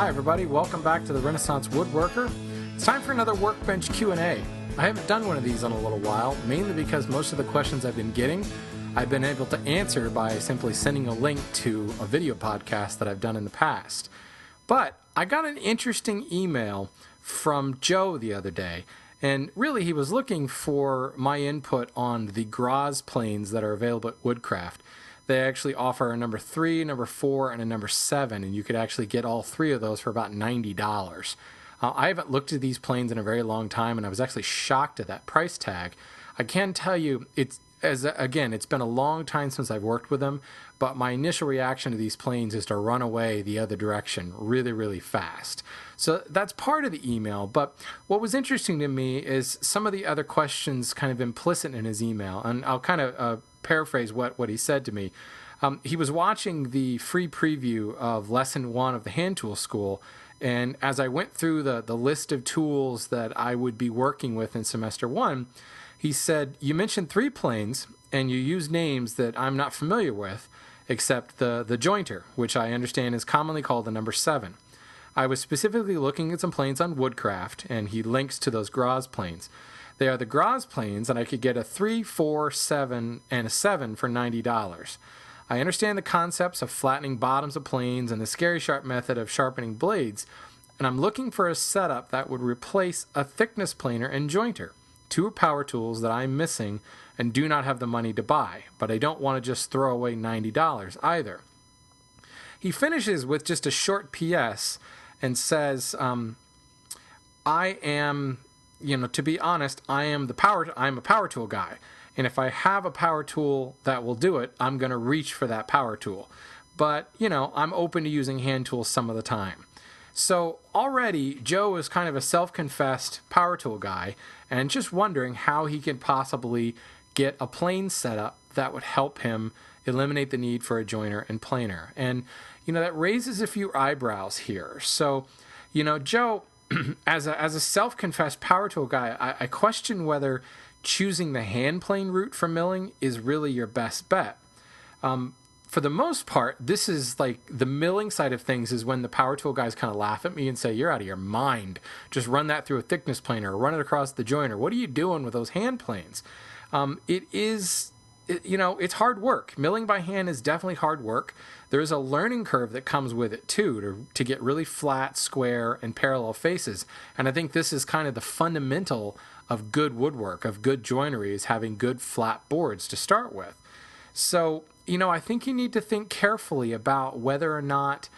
Hi everybody, welcome back to the Renaissance Woodworker. It's time for another Workbench Q&A. I haven't done one of these in a little while, mainly because most of the questions I've been getting, I've been able to answer by simply sending a link to a video podcast that I've done in the past. But I got an interesting email from Joe the other day, and really he was looking for my input on the Graz planes that are available at Woodcraft. They actually offer a number 3, number 4, and a number 7, and you could actually get all three of those for about $90. I haven't looked at these planes in a very long time, and I was actually shocked at that price tag. I can tell you, it's been a long time since I've worked with them, but my initial reaction to these planes is to run away the other direction really, really fast. So that's part of the email, but what was interesting to me is some of the other questions kind of implicit in his email, and I'll kind of paraphrase what he said to me. He was watching the free preview of Lesson 1 of the Hand Tool School, and as I went through the list of tools that I would be working with in Semester 1, he said, "You mentioned 3 planes, and you used names that I'm not familiar with, except the jointer, which I understand is commonly called the number 7. I was specifically looking at some planes on Woodcraft," and he links to those Graz planes. "They are the Graz planes, and I could get a 3, 4, 7, and a 7 for $90. I understand the concepts of flattening bottoms of planes and the scary sharp method of sharpening blades, and I'm looking for a setup that would replace a thickness planer and jointer, 2 power tools that I'm missing and do not have the money to buy, but I don't want to just throw away $90 either." He finishes with just a short PS and says, "I am, to be honest, I'm a power tool guy. And if I have a power tool that will do it, I'm going to reach for that power tool. But, I'm open to using hand tools some of the time." So already Joe is kind of a self-confessed power tool guy and just wondering how he can possibly get a plane setup that would help him eliminate the need for a joiner and planer. And, that raises a few eyebrows here. So, Joe, as a self-confessed power tool guy, I question whether choosing the hand plane route for milling is really your best bet. For the most part, this is like the milling side of things is when the power tool guys kind of laugh at me and say, "You're out of your mind. Just run that through a thickness planer or run it across the joiner. What are you doing with those hand planes?" It's hard work. Milling by hand is definitely hard work. There's a learning curve that comes with it too, to get really flat, square, and parallel faces. And I think this is kind of the fundamental of good woodwork, of good joinery, is having good flat boards to start with. So, I think you need to think carefully about whether or not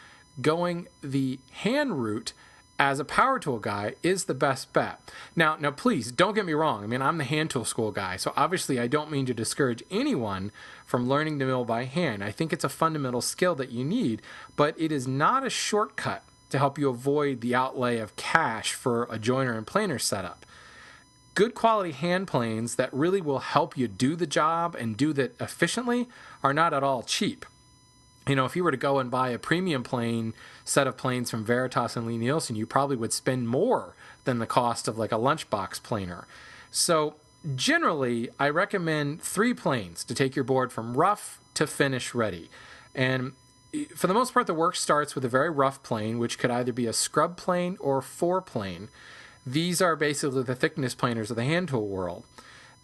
going the hand route as a power tool guy is the best bet. Now, please don't get me wrong. I mean, I'm the hand tool school guy, so obviously I don't mean to discourage anyone from learning to mill by hand. I think it's a fundamental skill that you need, but it is not a shortcut to help you avoid the outlay of cash for a joiner and planer setup. Good quality hand planes that really will help you do the job and do that efficiently are not at all cheap. If you were to go and buy a premium plane set of planes from Veritas and Lee Nielsen, you probably would spend more than the cost of like a lunchbox planer. So generally, I recommend 3 planes to take your board from rough to finish ready. And for the most part, the work starts with a very rough plane, which could either be a scrub plane or 4 plane. These are basically the thickness planers of the hand tool world.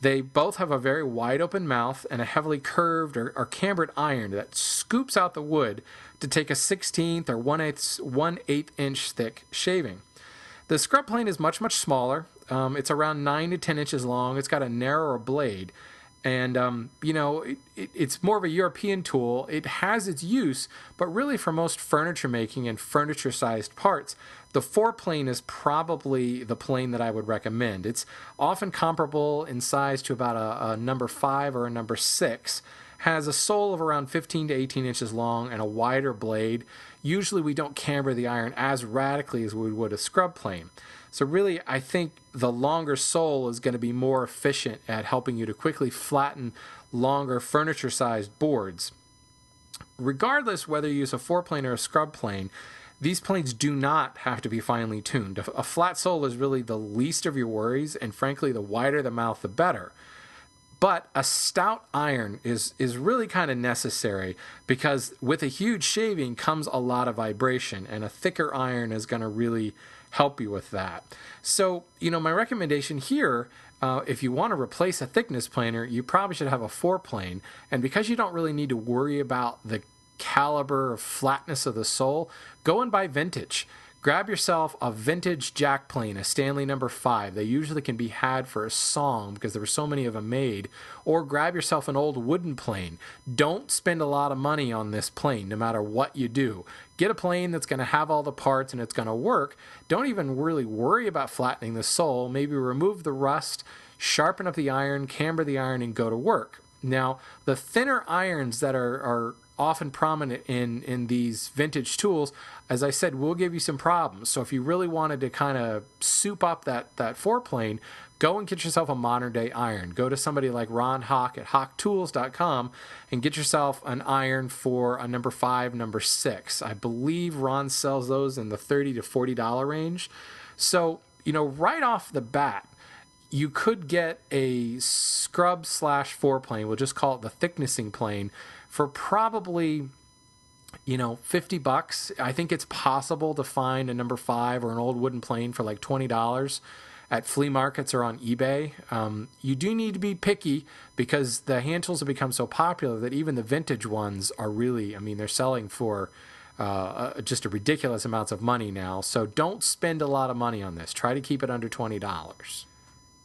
They both have a very wide open mouth and a heavily curved or cambered iron that scoops out the wood to take a 1/16 or 1/8 inch thick shaving. The scrub plane is much, much smaller. It's around 9 to 10 inches long. It's got a narrower blade. And, it's more of a European tool. It has its use, but really for most furniture making and furniture-sized parts, the 4 plane is probably the plane that I would recommend. It's often comparable in size to about a number 5 or a number 6, has a sole of around 15 to 18 inches long and a wider blade. Usually we don't camber the iron as radically as we would a scrub plane. So really, I think the longer sole is going to be more efficient at helping you to quickly flatten longer furniture-sized boards. Regardless whether you use a 4 plane or a scrub plane, these planes do not have to be finely tuned. A flat sole is really the least of your worries, and frankly, the wider the mouth, the better. But a stout iron is really kind of necessary, because with a huge shaving comes a lot of vibration, and a thicker iron is going to really help you with that. So, my recommendation here, if you want to replace a thickness planer, you probably should have a 4-plane. And because you don't really need to worry about the caliber or flatness of the sole, go and buy vintage. Grab yourself a vintage jack plane, a Stanley No. 5. They usually can be had for a song because there were so many of them made. Or grab yourself an old wooden plane. Don't spend a lot of money on this plane no matter what you do. Get a plane that's going to have all the parts and it's going to work. Don't even really worry about flattening the sole. Maybe remove the rust, sharpen up the iron, camber the iron, and go to work. Now, the thinner irons that are often prominent in these vintage tools, as I said, will give you some problems. So if you really wanted to kind of soup up that 4-plane, go and get yourself a modern day iron. Go to somebody like Ron Hawk at hawktools.com and get yourself an iron for a No. 5, No. 6. I believe Ron sells those in the $30 to $40 range. So, right off the bat, you could get a scrub / 4-plane, we'll just call it the thicknessing plane, for probably, $50. I think it's possible to find a No. 5 or an old wooden plane for like $20 at flea markets or on eBay. You do need to be picky, because the hand tools have become so popular that even the vintage ones are really, they're selling for just a ridiculous amounts of money now. So don't spend a lot of money on this. Try to keep it under $20.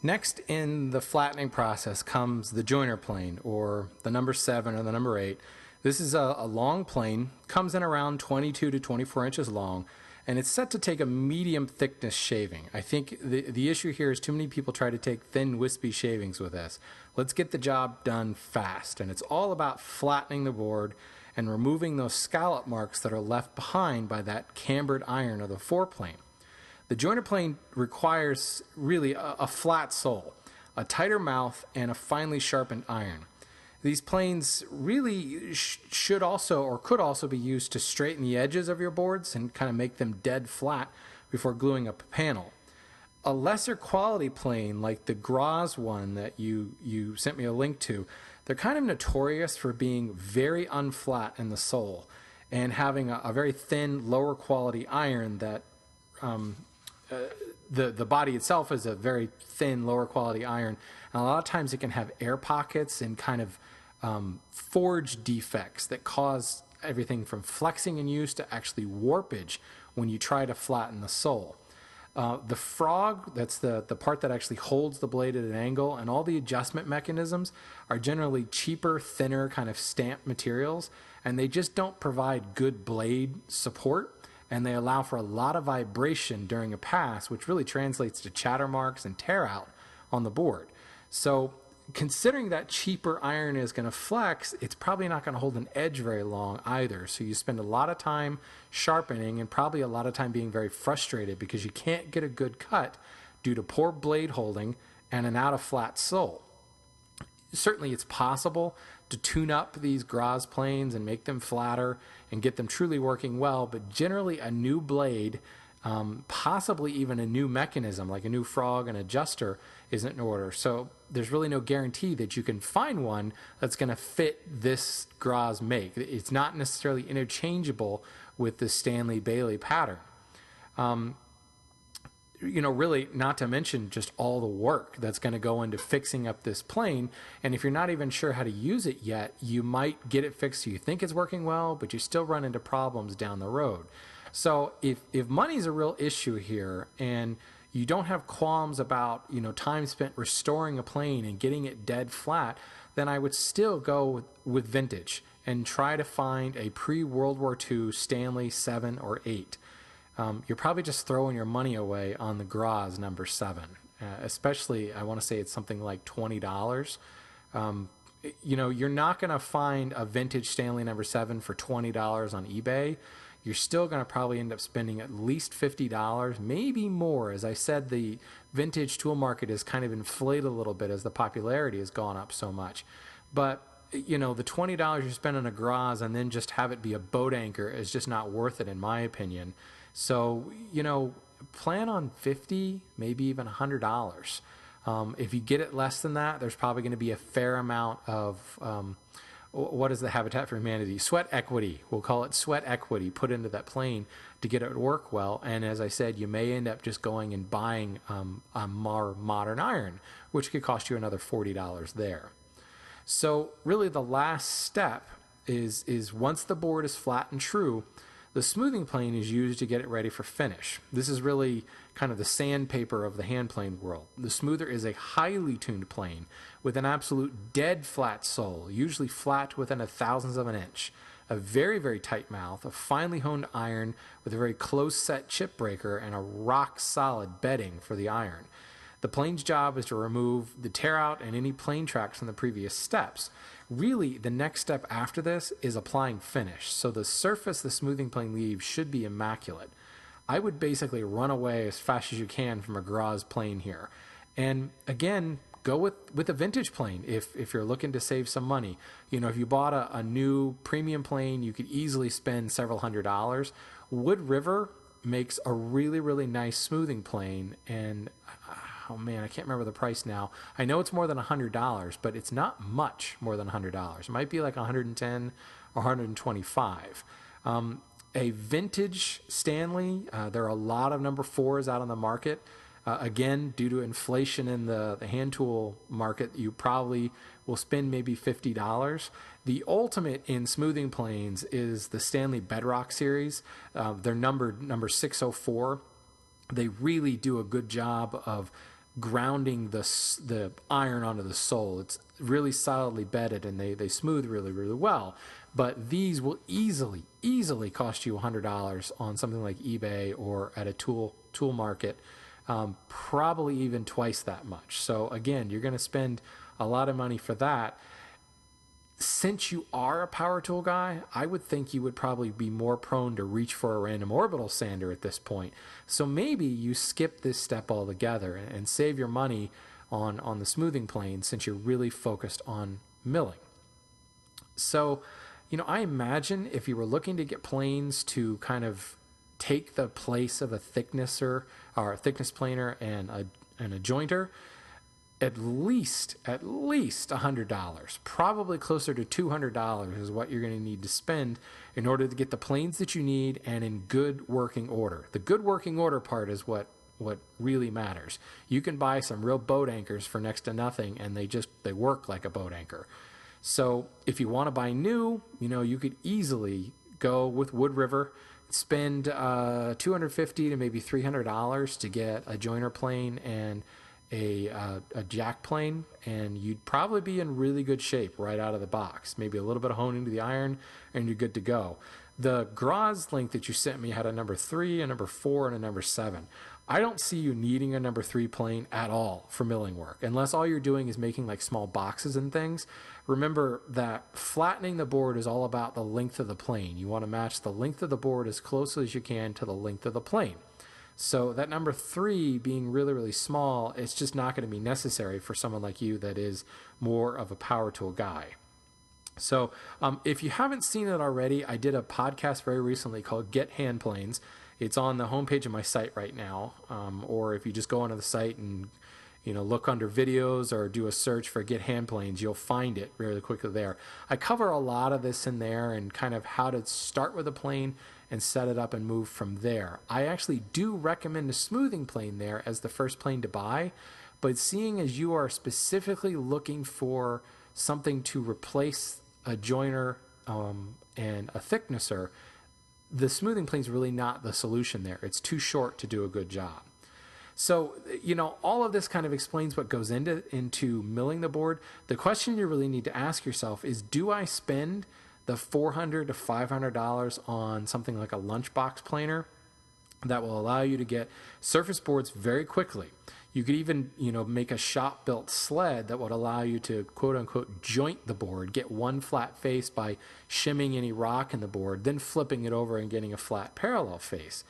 Next in the flattening process comes the joiner plane, or the No. 7 or the No. 8. This is a long plane, comes in around 22 to 24 inches long, and it's set to take a medium thickness shaving. I think the issue here is too many people try to take thin, wispy shavings with this. Let's get the job done fast, and it's all about flattening the board and removing those scallop marks that are left behind by that cambered iron of the 4-plane. The joiner plane requires really a flat sole, a tighter mouth, and a finely sharpened iron. These planes really should also, or could also, be used to straighten the edges of your boards and kind of make them dead flat before gluing up a panel. A lesser quality plane, like the Graz one that you sent me a link to, they're kind of notorious for being very unflat in the sole and having a very thin, lower quality iron that the body itself is a very thin, lower quality iron, and a lot of times it can have air pockets and kind of forge defects that cause everything from flexing in use to actually warpage when you try to flatten the sole. The frog, that's the part that actually holds the blade at an angle, and all the adjustment mechanisms are generally cheaper, thinner, kind of stamped materials, and they just don't provide good blade support. And they allow for a lot of vibration during a pass, which really translates to chatter marks and tear out on the board. So considering that cheaper iron is going to flex, it's probably not going to hold an edge very long either. So you spend a lot of time sharpening and probably a lot of time being very frustrated because you can't get a good cut due to poor blade holding and an out of flat sole. Certainly it's possible to tune up these Graz planes and make them flatter and get them truly working well, but generally a new blade, possibly even a new mechanism like a new frog and adjuster, isn't in order. So there's really no guarantee that you can find one that's going to fit this Graz make. It's not necessarily interchangeable with the Stanley Bailey pattern. Really, not to mention just all the work that's going to go into fixing up this plane. And if you're not even sure how to use it yet, you might get it fixed so you think it's working well, but you still run into problems down the road. So if money's a real issue here and you don't have qualms about, time spent restoring a plane and getting it dead flat, then I would still go with vintage and try to find a pre-World War II Stanley 7 or 8. You're probably just throwing your money away on the Graz No. 7. Especially, I want to say it's something like $20. You're not going to find a vintage Stanley No. 7 for $20 on eBay. You're still going to probably end up spending at least $50, maybe more. As I said, the vintage tool market is kind of inflated a little bit as the popularity has gone up so much. But the $20 you spend on a Graz and then just have it be a boat anchor is just not worth it, in my opinion. So, plan on $50, maybe even $100. If you get it less than that, there's probably going to be a fair amount of what is the Habitat for Humanity? Sweat equity. We'll call it sweat equity put into that plane to get it to work well. And as I said, you may end up just going and buying a more modern iron, which could cost you another $40 there. So really the last step is once the board is flat and true, the smoothing plane is used to get it ready for finish. This is really kind of the sandpaper of the hand plane world. The smoother is a highly tuned plane with an absolute dead flat sole, usually flat within a thousandth of an inch, a very, very tight mouth, a finely honed iron with a very close set chip breaker, and a rock solid bedding for the iron. The plane's job is to remove the tear out and any plane tracks from the previous steps. Really, the next step after this is applying finish. So the surface the smoothing plane leaves should be immaculate. I would basically run away as fast as you can from a Graz plane here. And again, go with a vintage plane if you're looking to save some money. You know, if you bought a new premium plane, you could easily spend several $100s. Wood River makes a really, really nice smoothing plane, and oh man, I can't remember the price now. I know it's more than $100, but it's not much more than $100. It might be like $110 or $125. A vintage Stanley, there are a lot of number 4s out on the market. Again, due to inflation in the hand tool market, you probably will spend maybe $50. The ultimate in smoothing planes is the Stanley Bedrock series. They're numbered number 604. They really do a good job of grounding the iron onto the sole. It's really solidly bedded, and they smooth really, really well. But these will easily cost you $100 on something like eBay or at a tool market. Probably even twice that much. So again, you're going to spend a lot of money for that. Since you are a power tool guy, I would think you would probably be more prone to reach for a random orbital sander at this point. So maybe you skip this step altogether and save your money on the smoothing plane since you're really focused on milling. So, you know, I imagine if you were looking to get planes to kind of take the place of a thicknesser or a thickness planer and a jointer, at least $100, probably closer to $200 is what you're going to need to spend in order to get the planes that you need and in good working order. The good working order part is what really matters. You can buy some real boat anchors for next to nothing, and they work like a boat anchor. So if you want to buy new, you know, you could easily go with Wood River, spend $250 to maybe $300 to get a joiner plane and a jack plane, and you'd probably be in really good shape right out of the box. Maybe a little bit of honing to the iron, and you're good to go. The Graz link that you sent me had a number 3, a number 4, and a number 7. I don't see you needing a number 3 plane at all for milling work, unless all you're doing is making like small boxes and things. Remember that flattening the board is all about the length of the plane. You want to match the length of the board as closely as you can to the length of the plane. So that number 3 being really, really small, it's just not going to be necessary for someone like you that is more of a power tool guy. So if you haven't seen it already, I did a podcast very recently called Get Hand Planes. It's on the homepage of my site right now. Or if you just go onto the site and look under videos or do a search for Get Hand Planes, you'll find it really quickly there. I cover a lot of this in there and kind of how to start with a plane and set it up and move from there. I actually do recommend a smoothing plane there as the first plane to buy, but seeing as you are specifically looking for something to replace a joiner and a thicknesser, the smoothing plane is really not the solution there. It's too short to do a good job. So, all of this kind of explains what goes into milling the board. The question you really need to ask yourself is, do I spend the $400 to $500 on something like a lunchbox planer that will allow you to get surface boards very quickly? You could even, make a shop-built sled that would allow you to, quote-unquote, joint the board, get one flat face by shimming any rock in the board, then flipping it over and getting a flat parallel face.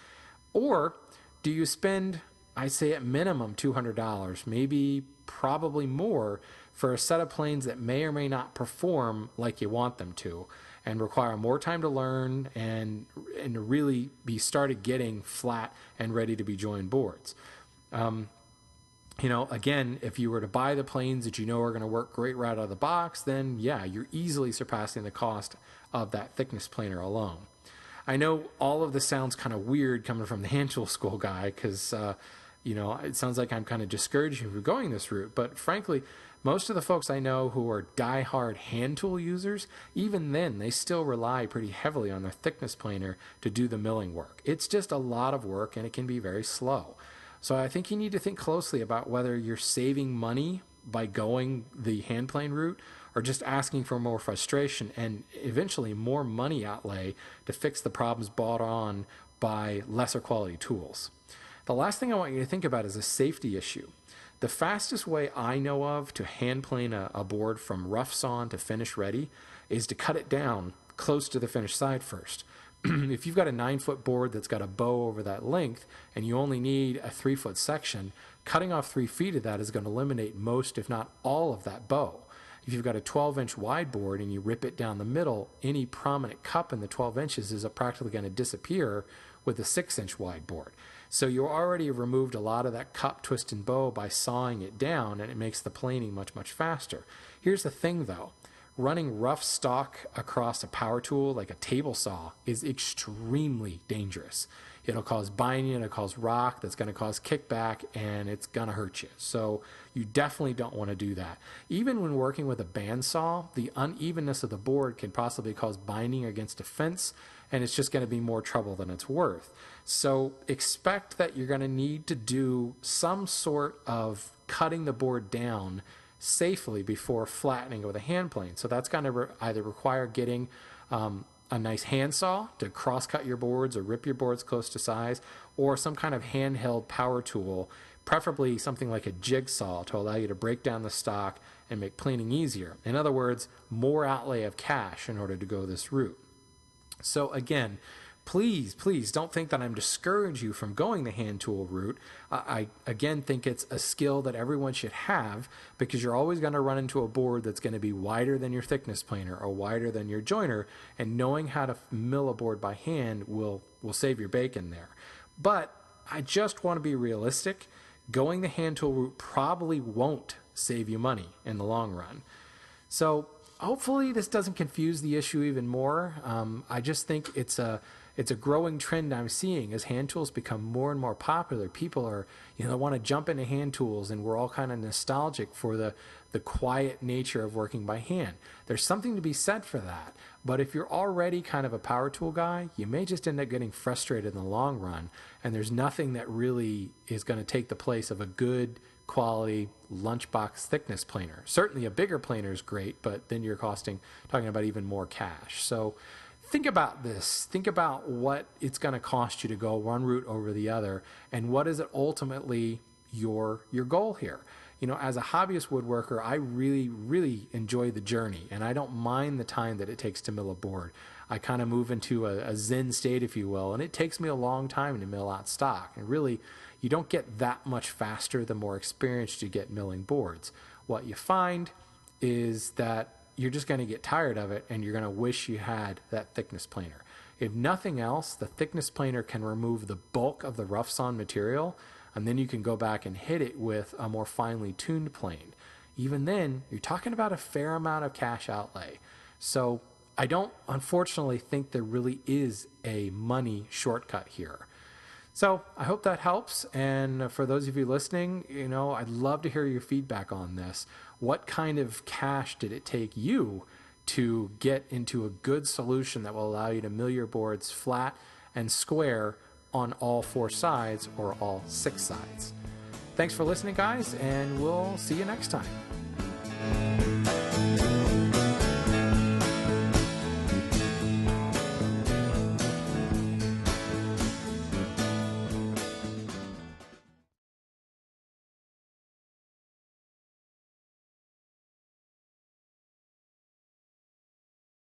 Or do you spend, I say at minimum $200, maybe probably more, for a set of planes that may or may not perform like you want them to and require more time to learn and really be started getting flat and ready to be joined boards? Again, if you were to buy the planes that you know are going to work great right out of the box, then yeah, you're easily surpassing the cost of that thickness planer alone. I know all of this sounds kind of weird coming from the hand tool school guy because, it sounds like I'm kind of discouraging you from going this route. But frankly, most of the folks I know who are die-hard hand tool users, even then, they still rely pretty heavily on their thickness planer to do the milling work. It's just a lot of work and it can be very slow. So I think you need to think closely about whether you're saving money by going the hand plane route or just asking for more frustration and eventually more money outlay to fix the problems brought on by lesser quality tools. The last thing I want you to think about is a safety issue. The fastest way I know of to hand plane a board from rough sawn to finish ready is to cut it down close to the finished side first. If you've got a 9-foot board that's got a bow over that length and you only need a 3-foot section, cutting off 3 feet of that is going to eliminate most, if not all, of that bow. If you've got a 12-inch wide board and you rip it down the middle, any prominent cup in the 12 inches is practically going to disappear with a 6-inch wide board. So you already have removed a lot of that cup, twist, and bow by sawing it down, and it makes the planing much, much faster. Here's the thing, though. Running rough stock across a power tool like a table saw is extremely dangerous. It'll cause binding, it'll cause rock, that's going to cause kickback, and it's going to hurt you. So you definitely don't want to do that. Even when working with a bandsaw, the unevenness of the board can possibly cause binding against a fence, and it's just going to be more trouble than it's worth. So expect that you're going to need to do some sort of cutting the board down safely before flattening it with a hand plane. So that's going to either require getting a nice handsaw to cross-cut your boards or rip your boards close to size, or some kind of handheld power tool, preferably something like a jigsaw to allow you to break down the stock and make planing easier. In other words, more outlay of cash in order to go this route. So again, please don't think that I'm discouraging you from going the hand tool route. I again think it's a skill that everyone should have, because you're always going to run into a board that's going to be wider than your thickness planer or wider than your joiner, and knowing how to mill a board by hand will save your bacon there. But I just want to be realistic. Going the hand tool route probably won't save you money in the long run. So hopefully this doesn't confuse the issue even more. I just think it's a growing trend I'm seeing as hand tools become more and more popular. People are, they want to jump into hand tools, and we're all kind of nostalgic for the quiet nature of working by hand. There's something to be said for that. But if you're already kind of a power tool guy, you may just end up getting frustrated in the long run, and there's nothing that really is going to take the place of a good quality lunchbox thickness planer. Certainly a bigger planer is great, but then you're talking about even more cash. So think about this. Think about what it's going to cost you to go one route over the other, and what is it ultimately your goal here. As a hobbyist woodworker, I really, really enjoy the journey, and I don't mind the time that it takes to mill a board. I kind of move into a zen state, if you will, and it takes me a long time to mill out stock. And really, you don't get that much faster the more experienced you get milling boards. What you find is that you're just going to get tired of it, and you're going to wish you had that thickness planer. If nothing else, the thickness planer can remove the bulk of the rough sawn material, and then you can go back and hit it with a more finely tuned plane. Even then, you're talking about a fair amount of cash outlay. So I don't, unfortunately, think there really is a money shortcut here. So I hope that helps. And for those of you listening, I'd love to hear your feedback on this. What kind of cash did it take you to get into a good solution that will allow you to mill your boards flat and square on all 4 sides or all 6 sides? Thanks for listening, guys, and we'll see you next time.